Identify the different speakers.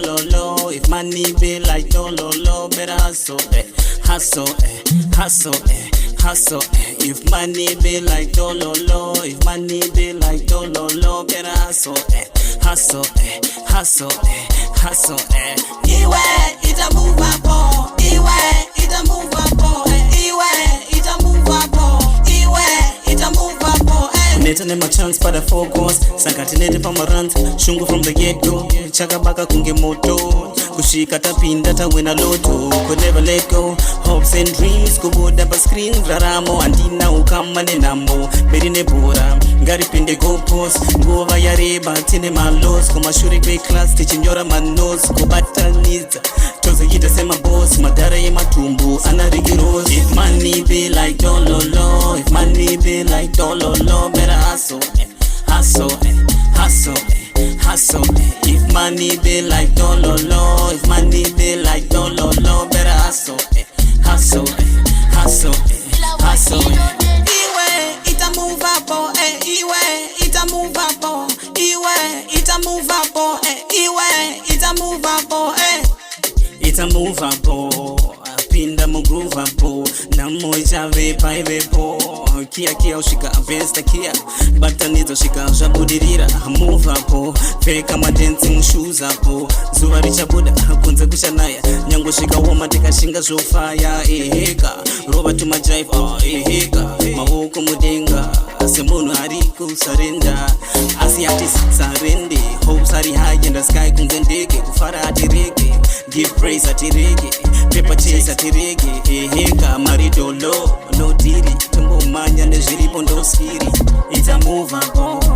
Speaker 1: dololo. If money be like dololo, better hustle, hustle, hustle, hustle. If money be like dololo, if money be like dololo, better hustle, hustle, hustle, hustle. Iwe ita move up, iwe ita move up, iwe ita move up, iwe ita move up. Neta nema chance pada focus, sankati nete pamarant, shungu from the get go, chakabaka kunge moto, kushika tapinda tawena loto, could never let go, hopes and dreams, kuboda pa screen, raramo andina ukama nenambo, berine bora, ngari pinde go post, nguva ya reba, tine malos, kumashuri kwe class, teaching yora manos, kubata niza, chose yita sema boss, madara ye matumbu, anarigi rose. If money be like dololo, if money be like dololo, better hustle, hustle, hustle, hustle. If money be like dololo, if money be like dololo, better hustle, hustle, hustle, hustle. Iwe ita move up, iwe ita move up, iwe ita move up, iwe ita move up, ita move up. Pinda mo groove up, na moja vepa ivepo. Kia kia ushika avesta kia, batanizo shika jabudirira. Move up, fake my dancing shoes up. Zuwa richa buda, kunze kushanaya. Nyango shika woma tika shinga zofaya. Eheka, roba to my drive, eheka. Mahoko mudenga, semono hariku surrender. Asiati sarende, hopes are high in the sky kunzendeke. Kufara atireke, give praise atireke. Paper chase atireke, eheka. Marido low, no diri. Tumbo manya nezhiri pondo skiri. It's a move up.